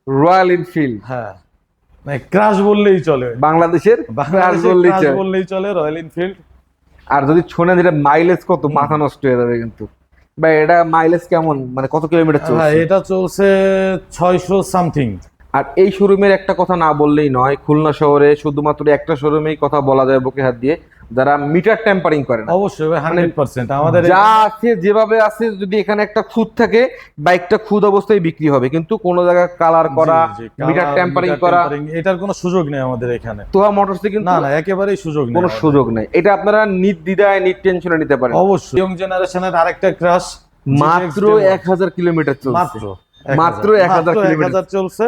Royal Enfield. হ্যাঁ, মানে crush বললেই চলে, বাংলাদেশের ক্রাশ বললেই চলে। বললেই চলে রয়্যাল এনফিল্ড। আর যদি শোনেন যেটা মাইলেজ কত, মাথা নষ্ট হয়ে যাবে কিন্তু। ভাই এটা মাইলেজ কেমন, মানে কত কিলোমিটার হ্যাঁ, চলছে? এটা চলছে 600 সামথিং। আর এই শোরুমের একটা কথা না বললেই নয়, খুলনা শহরে শুধুমাত্র একটা শোরুমেই কথা বলা যায় বুকে হাত দিয়ে, যারা মিটার টেম্পারিং করে না। অবশ্যই 100% আমাদের যা আছে যেভাবে আছে, যদি এখানে একটা খুঁত থাকে বাইকটা খুদ অবস্থায় বিক্রি হবে, কিন্তু কোনো জায়গায় কালার করা, মিটার টেম্পারিং করা, এটার কোনো সুযোগ নেই আমাদের এখানে। তোহা মোটরসে কিন্তু না না, একেবারেই সুযোগ নেই, কোনো সুযোগ নাই। এটা আপনারা নির্দ্বিধায় নির্টেনশনে নিতে পারেন। অবশ্যই ইয়ং জেনারেশনের আরেকটা ক্রাশ। মাত্র 1000 কিলোমিটার চলছে, মাত্র মাত্র 1000 কিলোমিটার 1000 চলছে।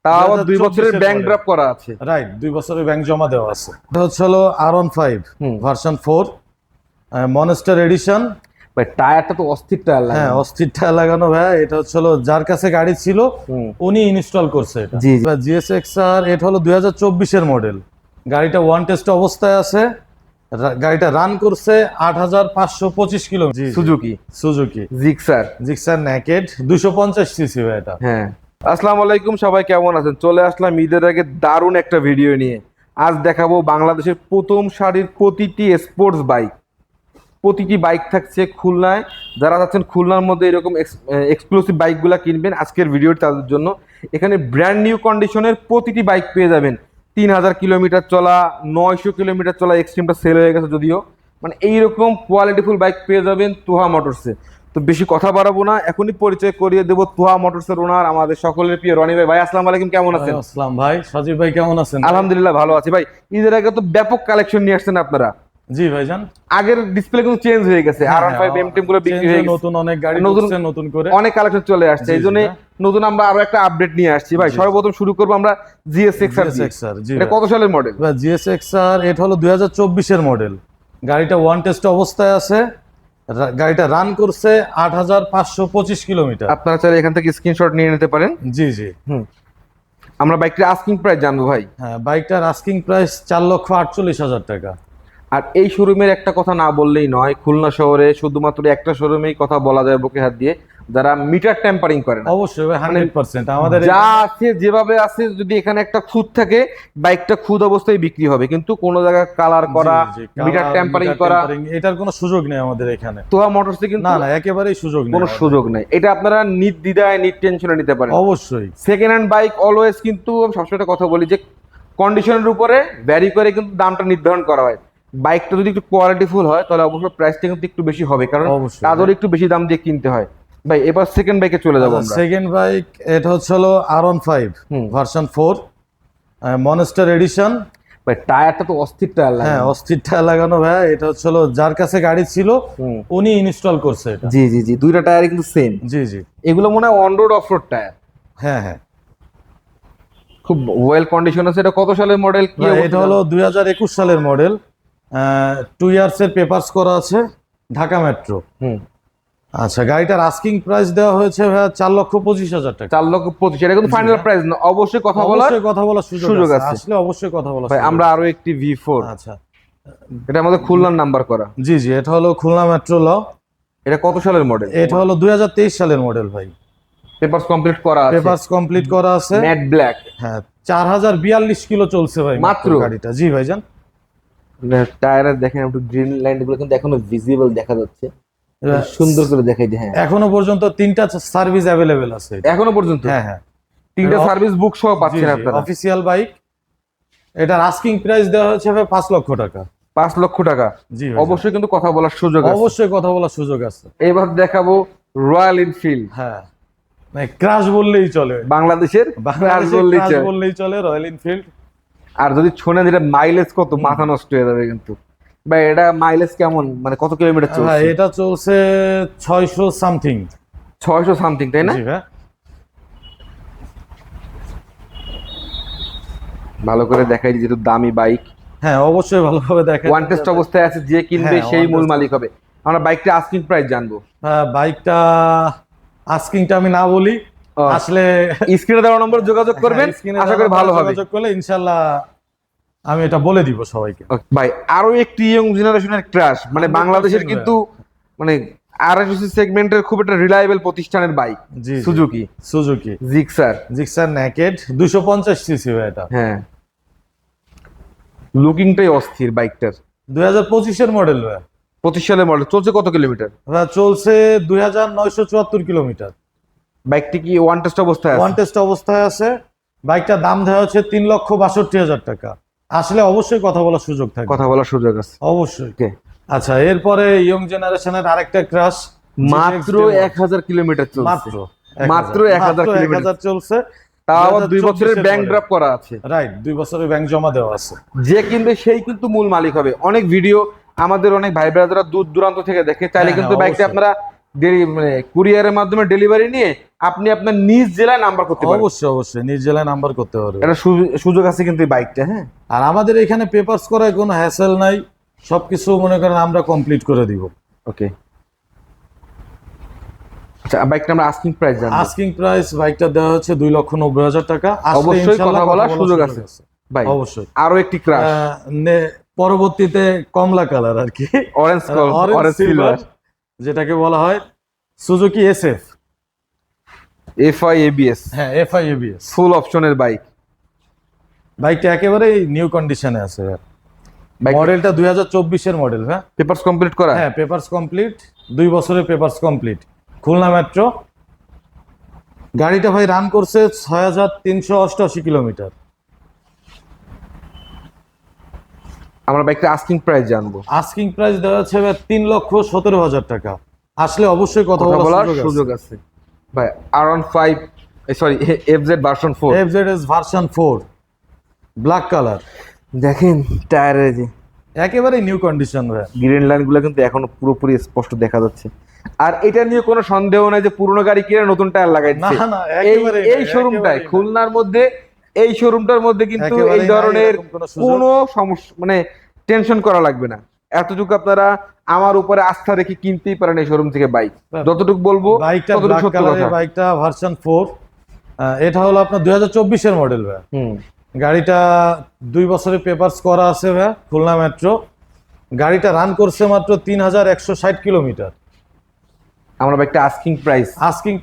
তাও আবার 2 বছরের ব্যাংক ড্রপ করা আছে। রাইট, 2 বছরের ব্যাংক জমা দেওয়া আছে। এটা হচ্ছে হলো R15 ভার্সন 4 মনস্টার এডিশন। ভাই টায়ারটা তো অস্থির টায়ার লাগে। হ্যাঁ, অস্থির টায়ার লাগানো ভাই। এটা হচ্ছে হলো যার কাছে গাড়ি ছিল উনি ইনস্টল করছে এটা। জি জি। GSX-R এটা হলো 2024 এর মডেল। গাড়িটা ওয়ান টেস্ট অবস্থায় আছে। গাড়িটা রান করছে 8525 kilometre. Suzuki Gixxer naked 250 CC এটা। হ্যাঁ, আসসালামু আলাইকুম, সবাই কেমন আছেন? চলে আসলাম ঈদের আগে দারুণ একটা ভিডিও নিয়ে। আজ দেখাবো বাংলাদেশের প্রথম সারির প্রতিটি স্পোর্টস বাইক। প্রতিটি বাইক থাকছে খুলনায়। যারা যাচ্ছেন খুলনার মধ্যে এরকম এক্সক্লুসিভ বাইকগুলো কিনবেন, আজকের ভিডিওটি তাদের জন্য। এখানে ব্র্যান্ড নিউ কন্ডিশনের প্রতিটি বাইক পেয়ে যাবেন। 3000 কিলোমিটার চলা, 900 কিলোমিটার চলা, এক্সট্রিমটা সেল হয়ে গেছে যদিও। মানে এইরকম কোয়ালিটিফুল বাইক পেয়ে যাবেন তুহা মোটরসে। তো বেশি কথা বাড়াবো না, এখনই পরিচয় করিয়ে দেবো তুহা মোটরসের ওনার, আমাদের সকলের প্রিয় রনি ভাই। ভাই আসসালামু আলাইকুম, কেমন আছেন? আসসালাম ভাই, সাজিব ভাই কেমন আছেন? আলহামদুলিল্লাহ ভালো আছি ভাই। ঈদের আগে তো ব্যাপক কালেকশন নিয়ে আসছেন আপনারা। জি ভাইজান, আগের ডিসপ্লে কিন্তু চেঞ্জ হয়ে গেছে, R15 M10 গুলো বিক্রি হয়ে গেছে, নতুন অনেক গাড়ি নতুন করে অনেক কালেকশন চলে আসছে। এই জন্য নতুন আমরা আরো একটা আপডেট নিয়ে আসছি ভাই। সর্বপ্রথম শুরু করবো আমরা GSX-R দিয়ে। এটা কত সালের মডেল? GSX-R এটা হলো 2024 এর মডেল। গাড়িটা ওয়ান টেস্ট অবস্থায় আছে। গাড়িটা রান করছে 8525 কিলোমিটার। আপনারা চাইলে এখান থেকে স্ক্রিনশট নিয়ে নিতে পারেন। জি জি। আমরা বাইকটির আস্কিং প্রাইস জানবো ভাই। হ্যাঁ, বাইকটার আস্কিং প্রাইস 4,48,000 টাকা। আর এই শোরুমের একটা কথা না বললেই নয়, খুলনা শহরে শুধুমাত্র একটা শোরুমেই কথা বলা যায় বুকে হাত দিয়ে, যারা মিটার টেম্পারিং করে না। অবশ্যই 100% আমাদের যা আছে যেভাবে আছে, যদি এখানে একটা খুঁত থাকে বাইকটা খুদ অবস্থায় বিক্রি হবে, কিন্তু কোনো জায়গায় কালার করা, মিটার টেম্পারিং করা, এটার কোনো সুযোগ নেই আমাদের এখানে। তোহা মোটরসে কিন্তু না না, একেবারেই সুযোগ নেই, কোনো সুযোগ নাই। এটা আপনারা নির্দ্বিধায় নির্টেনশনে নিতে পারেন। অবশ্যই সেকেন্ড হ্যান্ড বাইক অলওয়েজ, কিন্তু আমি সবসময় একটা কথা বলি যে কন্ডিশনের উপরে ভ্যারি করে কিন্তু দামটা নির্ধারণ করা হয়। বাইকটা যদি একটু কোয়ালিটিফুল হয় তাহলে অবশ্যই প্রাইসটা কিন্তু একটু বেশি হবে, কারণ তাদের একটু বেশি দাম দিয়ে কিনতে হয়। ভাই এবার সেকেন্ড বাইকে চলে যাবো আমরা। সেকেন্ড বাইক এটা হচ্ছে হলো R15 ভার্সন 4 মনস্টার এডিশন। ভাই টায়ারটা তো অস্থির টায়ার লাগে। হ্যাঁ, অস্থির টায়ার লাগানো ভাই। এটা হচ্ছে হলো যার কাছে গাড়ি ছিল উনি ইনস্টল করছে এটা। জি জি জি, দুইটা টায়ার কিন্তু সেম। জি জি। এগুলো মনে হয় on road of road tyre. হ্যাঁ হ্যাঁ, খুব ওয়েল কন্ডিশন আছে। এটা কত সালের মডেল? কি এটা হলো 2021 সালের মডেল। 2 ইয়ার্স এর পেপারস করা আছে, ঢাকা মেট্রো। আচ্ছা, গাড়িটার আস্কিং প্রাইস দেওয়া হয়েছে ভাই 4,25,000 টাকা। 4,25,000। এটা কিন্তু ফাইনাল প্রাইস না, অবশ্যই কথা বলার সুযোগ আছে। আসলে অবশ্যই কথা বলার ভাই আমরা আরো একটি V4। আচ্ছা, এটা আমাদের খুলনার নাম্বার করা। জি জি, এটা হলো খুলনা মেট্রো ল। এটা কত সালের মডেল? এটা হলো 2023 সালের মডেল ভাই। পেপারস কমপ্লিট করা আছে? পেপারস কমপ্লিট করা আছে, ম্যাট ব্ল্যাক। হ্যাঁ, 4042 কিলো চলছে ভাই মাত্র গাড়িটা। জি ভাইজান, টায়ারে দেখেন একটু গ্রিন লাইন গুলো কিন্তু এখনো ভিজিবল দেখা যাচ্ছে, সুন্দর করে দেখাই যে হ্যাঁ এখনো পর্যন্ত 3টা সার্ভিস अवेलेबल আছে এখনো পর্যন্ত। হ্যাঁ হ্যাঁ, 3টা সার্ভিস বুক সহ পাচ্ছেন আপনারা। Official bike. এটার আস্কিং প্রাইস দেওয়া হয়েছে ভাই 5 লক্ষ টাকা। 5 লক্ষ টাকা। জি, অবশ্যই কিন্তু কথা বলার সুযোগ আছে। অবশ্যই কথা বলার সুযোগ আছে। এবার দেখাবো রয়্যাল এনফিল্ড। হ্যাঁ, মানে ক্রাশ বললেই চলে, বাংলাদেশের ক্রাশ বললেই চলে রয়্যাল এনফিল্ড। আর যদি শোনেন যেটা মাইলেজ কত, মাথা নষ্ট হয়ে যাবে কিন্তু। ভাই এটা মাইলেজ কেমন, মানে কত কিলোমিটার চলছে? হ্যাঁ, এটা চলছে 600 সামথিং। 600 সামথিং, তাই না? জি ভাই। ভালো করে দেখাই যেহেতু দামি বাইক। হ্যাঁ, অবশ্যই ভালোভাবে দেখেন। ওয়ান টেস্ট অবস্থায় আছে, যে কিনবে সেই মূল মালিক হবে। আমরা বাইকটা আস্কিং প্রাইস জানবো। হ্যাঁ, বাইকটা আস্কিংটা আমি না বলি, আসলে স্ক্রিনে দেওয়া নম্বর যোগাযোগ করবেন, আশা করি ভালো হবে। যোগাযোগ করলে ইনশাআল্লাহ আমি এটা বলে দিব সবাইকে। ভাই আরো একটি ইয়ং জেনারেশনের ক্রাশ, মানে বাংলাদেশের কিন্তু মানে আরএসসি সেগমেন্টের খুব একটা রিলায়েবল প্রতিষ্ঠানের bike, G Suzuki Suzuki Gixxer. Gixxer naked 250 CC ভাই এটা। হ্যাঁ, লুকিংটাই অস্থির বাইকটার। 2025 এর মডেল ভাই। 25 সালের মডেল, চলছে কত কিলোমিটার? ভাই চলছে 2974 কিলোমিটার। বাইকটি কি ওয়ান টেস্ট অবস্থায় ওয়ান আছে? টেস্ট অবস্থায় আছে। বাইকটার দাম দেওয়া হচ্ছে 3,62,000 টাকা। আসলে অবশ্যই কথা বলার সুযোগ থাকবে। কথা বলার সুযোগ আছে অবশ্যই। ওকে। আচ্ছা, এরপরে ইয়ং জেনারেশনের আরেকটা ক্রাশ, মাত্র 1000 কিলোমিটার চলছে। মাত্র মাত্র 1000 কিলোমিটার চলছে। তাও আবার 2 বছরের ব্যাংক ড্রপ করা আছে। রাইট, 2 বছরের ব্যাংক জমা দেওয়া আছে। যে কিনবে সেই কিন্তু মূল মালিক হবে। অনেক ভিডিও আমাদের অনেক ভাই ব্রাদাররা দূর দূরান্ত থেকে দেখে, চাইলে কিন্তু বাইকটা অবশ্যই। আপনারা মানে কুরিয়ারের মাধ্যমে ডেলিভারি নিয়ে আপনি আপনার নিজ জেলায় নাম্বার করতে পারেন। অবশ্যই অবশ্যই নিজ জেলায় নাম্বার করতে পারবে। এটা সুযোগ আছে কিন্তু এই বাইকটা। হ্যাঁ, আর আমাদের এখানে পেপারস করার কোনো হ্যাসেল নাই, সবকিছু মনে করেন আমরা কমপ্লিট করে দিব। ওকে। আচ্ছা, বাইকটা আমরা আস্কিং প্রাইস জানবো। আস্কিং প্রাইস বাইকটা দেওয়া হচ্ছে 2,90,000 টাকা। আসলে অবশ্যই ইনশাআল্লাহ কথা বলার সুযোগ আছে ভাই। অবশ্যই। আরো একটি ক্রাশ, পরবর্তীতে কমলা কালার আর কি, অরেঞ্জ সিলভার, যেটাকে বলা হয় সুজুকি এসএফ। FI ABS. হ্যাঁ, এফআই এবিএস ফুল অপশনের বাইক। বাইকটা একেবারে নিউ কন্ডিশনে আছে। মডেলটা 2024 এর মডেল। হ্যাঁ, পেপারস কমপ্লিট করা। হ্যাঁ, পেপারস কমপ্লিট, 2 বছরের পেপারস কমপ্লিট। খুলনা মেট্রো। গাড়িটা ভাই রান করছে 6388 কিলোমিটার। আমরা বাইকটা আস্কিং প্রাইস জানবো। আস্কিং প্রাইস দেওয়া হচ্ছে 3,17,000 টাকা। আসলে অবশ্যই কথা বলার সুযোগ আছে ভাই। R15 sorry FZ version 4, FZS version 4 black colour. দেখেন টায়ারের যে একেবারে নিউ কন্ডিশন ভাই। গ্রিন লাইন গুলো কিন্তু এখনো পুরোপুরি স্পষ্ট দেখা যাচ্ছে। আর এটা নিয়ে কোনো সন্দেহ নাই যে পুরনো গাড়ি কিনে নতুন টায়ার লাগাইছে। না না, একেবারে এই শোরুমটায়, খুলনার মধ্যে এই শোরুমটার মধ্যে কিন্তু এই ধরনের কোনো সমস্যা মানে টেনশন করা লাগবে না। এতটুকু আপনারা আমার উপরে আস্থা রেখে কিনতেই পারেন এই শোরুম থেকে বাইক। যতটুকু বলবো বাইকটা ততটুকু ব্ল্যাক সত্য কালারের কথা। বাইকটা ভার্সন 4। এটা হলো আপনার 2024 এর মডেল ভাই। গাড়িটা 2 বছরের পেপারস করা আছে ভাই, খুলনা মেট্রো। গাড়িটা রান করছে মাত্র 3160 কিলোমিটার। আমরা বাইকটা আস্কিং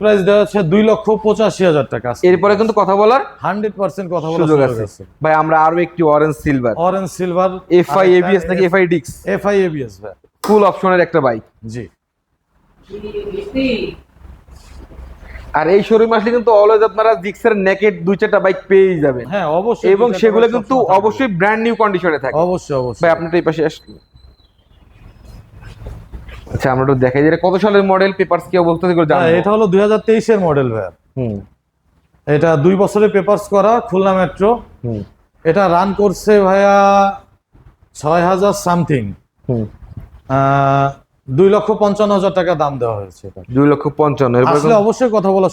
প্রাইস দেওয়া হচ্ছে 2,85,000 টাকা। এরপরে কিন্তু কথা বলার 100% কথা বলার সুযোগ আছে ভাই। আমরা আরো একটি অরেঞ্জ সিলভার এফআই এবিএস নাকি এফআই ডিক্স, এফআই এবিএস ভাই, ফুল অপশনের একটা বাইক। জি। আর এই শোরুমে আসলে কিন্তু অলওয়েজ আপনারা জিক্সের নেকেড 2-4টা বাইক পেয়েই যাবেন। হ্যাঁ অবশ্যই, এবং সেগুলো কিন্তু অবশ্যই ব্র্যান্ড নিউ কন্ডিশনে থাকে। অবশ্যই অবশ্যই ভাই আপনার এই পাশে আসলে। আচ্ছা, আমরা একটু দেখাই যে এটা কত সালের মডেল, পেপারস কি অবস্থা থেকে জানবো। এটা হলো 2023 এর মডেল ভাই। এটা 2 বছরের পেপারস করা, খুলনা মেট্রো। এটা রান করছে ভাইয়া 6000 সামথিং। 2,55,000 টাকা দাম দেওয়া হয়েছে। 2,55,000। আসলে অবশ্যই কথা বলার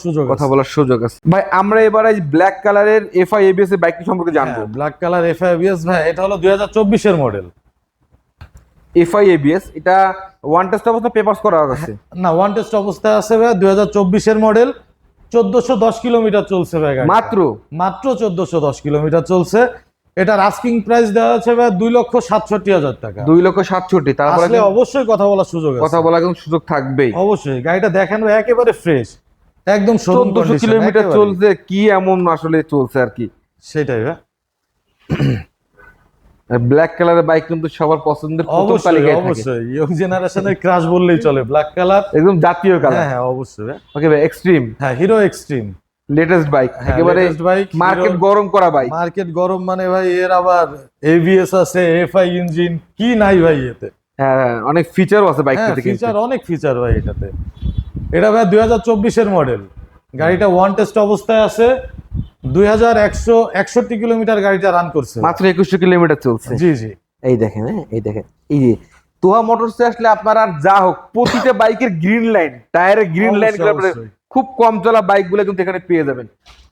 সুযোগ আছে ভাই। আমরা এবার এই ব্ল্যাক কালারের এফআই এবিএস এর বাইকটি সম্পর্কে জানবো। ব্ল্যাক কালার এফআই এবিএস ভাই, এটা হলো 2024 এর মডেল। এফআই এবিএস এটা ওয়ান টেস্ট অবস্থা পেপারস করা আছে না, ওয়ান টেস্ট অবস্থায় আছে ভাই। 2024 এর মডেল। 1410 কিলোমিটার চলছে ভাই গাড়ি। মাত্র 1410 কিলোমিটার চলছে। এটার আস্কিং প্রাইস দেওয়া হচ্ছে ভাই 2,67,000 টাকা। 2,67,000। তারপরে আসলে অবশ্যই কথা বলার সুযোগ আছে। কথা বলার কিন্তু সুযোগ থাকবেই। অবশ্যই। গাড়িটা দেখেন ভাই, একেবারে ফ্রেশ, একদম 1400 কিলোমিটার চলছে, কি এমন আসলে চলছে আর কি। সেটাই ভাই। ব্ল্যাক কালারের বাইক কিন্তু সবার পছন্দের প্রথম তালিকায় থাকে। অবশ্যই ইয়ং জেনারেশনের ক্রাশ বললেই চলে ব্ল্যাক কালার, একদম জাতীয় কালার। হ্যাঁ অবশ্যই ভাই। ওকে ভাই, এক্সট্রিম। হ্যাঁ, হিরো এক্সট্রিম লেটেস্ট বাইক, একেবারে মার্কেট গরম করা বাইক। মার্কেট গরম মানে ভাই এর আবার এবিএস আছে, এফআই ইঞ্জিন, কি নাই ভাই এতে। হ্যাঁ, অনেক ফিচারও আছে বাইকটাতে। ফিচার, অনেক ফিচার ভাই এটাতে। এটা ভাই 2024 এর মডেল। গাড়িটা ওয়ান টেস্ট অবস্থায় আছে। 2161 কিলোমিটার গাড়িটা রান করছে। মাত্র 2100 কিলোমিটার চলছে। জি জি। এই দেখেন, এই দেখেন, এই যে তোহা মোটরসে আসলে আপনার আর যা হোক প্রতিটা বাইকের গ্রিন লাইন, টায়ারের গ্রিন লাইন গুলো খুব কম চলা বাইক গুলো কিন্তু এখানে পেয়ে যাবেন।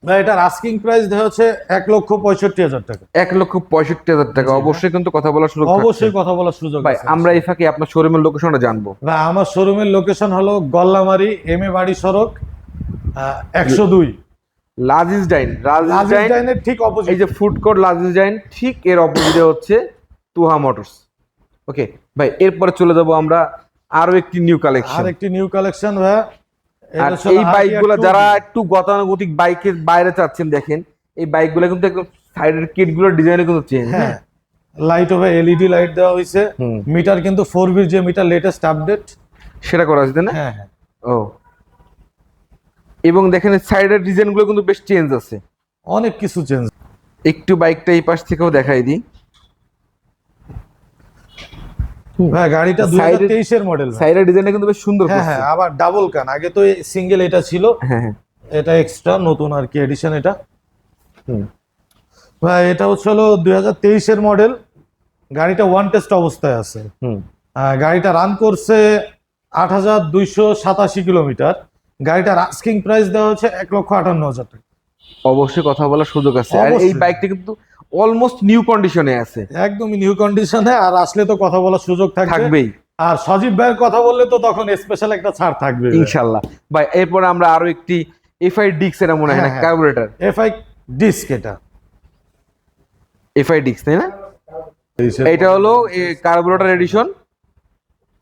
ভাই এটার আস্কিং প্রাইস দেওয়া হচ্ছে 1,65,000 টাকা। 1,65,000 টাকা। অবশ্যই কিন্তু কথা বলার সুযোগ, অবশ্যই কথা বলার সুযোগ ভাই। আমরা এই ফাঁকে আপনার শোরুমের লোকেশনটা জানবো। ভাই আমার শোরুমের লোকেশন হলো গল্লামারি এম এ বাড়ি সড়ক 102, লাজিজ ডাইনের ঠিক অপোজিট। এই যে ফুড কোর্ট লাজিজ ডাইন, ঠিক এর অপোজিটে হচ্ছে তুহা মোটরস। ওকে ভাই, এরপরে চলে যাব আমরা আরো একটি নিউ কালেকশন। আর একটি নিউ কালেকশন ভাই। আর এই বাইকগুলো যারা একটু গতানুগতিক বাইকের বাইরে চাচ্ছেন, দেখেন এই বাইকগুলো কিন্তু একদম সাইডের কিট গুলোর ডিজাইনে কিন্তু চেঞ্জ। হ্যাঁ, লাইট হবে এলইডি লাইট দেওয়া হয়েছে। মিটার কিন্তু 4V যে মিটার লেটেস্ট আপডেট সেটা করা হয়েছে না? হ্যাঁ হ্যাঁ। ও, এবং দেখেন সাইডের ডিজাইন গুলো কিন্তু বেশ চেঞ্জ আছে, অনেক কিছু চেঞ্জ। একটু বাইকটা এই পাশ থেকেও দেখাই দিই ভাই। গাড়িটা 2023 এর মডেল। সাইডের ডিজাইনটা কিন্তু বেশ সুন্দর হ্যাঁ করছে। হ্যাঁ, আবার ডাবল কান। আগে তো সিঙ্গেল এটা ছিল, হ্যাঁ হ্যাঁ। এটা এক্সট্রা নতুন আর কি এডিশন এটা। ভাই এটা হচ্ছে হলো 2023 এর মডেল। গাড়িটা ওয়ান টেস্ট অবস্থায় আছে। গাড়িটা রান করছে 8287 কিলোমিটার। গাড়িটার আস্কিং প্রাইস দেওয়া হচ্ছে 1,58,000 টাকা। অবশ্যই কথা বলার সুযোগ আছে। আর এই বাইকটা কিন্তু অলমোস্ট নিউ কন্ডিশনে আছে, একদমই নিউ কন্ডিশনে। আর আসলে তো কথা বলার সুযোগ থাকবেই। আর সজীব ভাইয়ের কথা বললে তো তখন স্পেশাল একটা ছাড় থাকবে ইনশাআল্লাহ। ভাই এরপর আমরা আরো একটি এফআই ডিক্স, এটা মনে হয় না কার্বুরেটর, এফআই ডিস্ক। এটা এফআই ডিক্স তাই না? এটা হলো কার্বুরেটর এডিশন।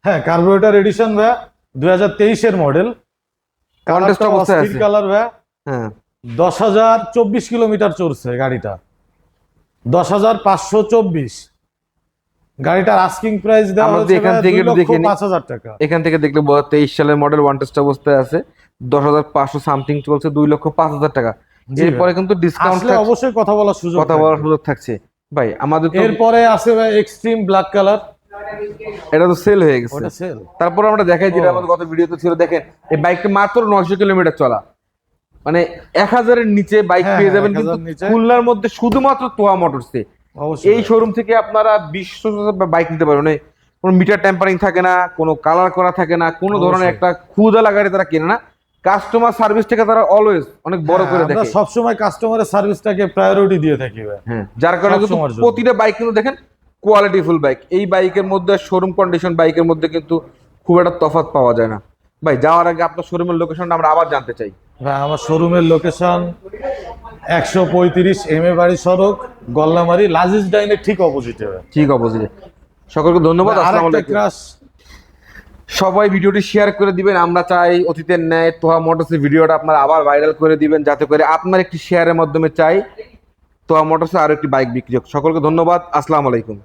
হ্যাঁ, কার্বুরেটর এডিশন ভাই, 2023 এর মডেল। কন্টেস্ট অবস্থায় আছে। কালার ভাই। হ্যাঁ, 10,024 কিলোমিটার চলছে গাড়িটা, 10,524। গাড়িটার আস্কিং প্রাইস দেওয়া হচ্ছে এখান থেকে 2,05,000 টাকা। এখান থেকে দেখলে 23 সালের মডেল, ওয়ান টেস্ট অবস্থায় আছে, 10,500 সামথিং চলছে, 2,05,000 টাকা। এরপরে কিন্তু ডিসকাউন্ট আসলে অবশ্যই কথা বলার সুযোগ থাকছে। ভাই আমাদের তো এরপরে আছে ভাই এক্সট্রিম ব্ল্যাক কালার। এটা তো সেল হয়ে গেছে। ওটা সেল। তারপর আমরা দেখাই, যেটা আমাদের গত ভিডিওতে ছিল, দেখেন এই বাইকটা মাত্র 900 কিলোমিটার চলা, মানে 1000-এর নিচে বাইক পেয়ে যাবেন কিন্তু খুলনার মধ্যে শুধুমাত্র তোয়া মোটরসে। এই শোরুম থেকে আপনারা 20 বাইক নিতে পারবেন। মানে কোনো মিটার টেম্পারিং থাকে না, কোনো কালার করা থাকে না, কোনো ধরনের একটা খুদা গাড়ি তারা কেনে না। কাস্টমার সার্ভিসটাকে তারা অলওয়েজ অনেক বড় করে দেখে। আমরা সব সময় কাস্টমারের সার্ভিসটাকে প্রায়োরিটি দিয়ে থাকি ভাই। হ্যাঁ, যার কারণে কিন্তু প্রতিটা বাইক কিন্তু দেখেন কোয়ালিটিফুল বাইক। এই বাইকের মধ্যে শোরুম কন্ডিশন বাইকের মধ্যে কিন্তু খুব একটা তফাৎ পাওয়া যায় না। ভাই যাওয়ার আগে আপনার শোরুমের লোকেশনটা আমরা আবার জানতে চাই। ভাই আমার শোরুমের লোকেশন 135 এমএ বাড়ি সড়ক, গল্লামারি, লাজিজ ডাইনের ঠিক অপোজিটে। ঠিক অপোজিটে। সকলকে ধন্যবাদ। আসসালামু আলাইকুম। সবাই ভিডিওটি শেয়ার করে দিবেন। আমরা চাই অতীতের ন্যায় তোহা মোটরসের ভিডিওটা আপনারা আবার ভাইরাল করে দিবেন, যাতে করে আপনার একটি শেয়ারের মাধ্যমে চাই তোহা মোটরসে আরো একটি বাইক বিক্রি হোক। সকলকে ধন্যবাদ। আসসালামু আলাইকুম।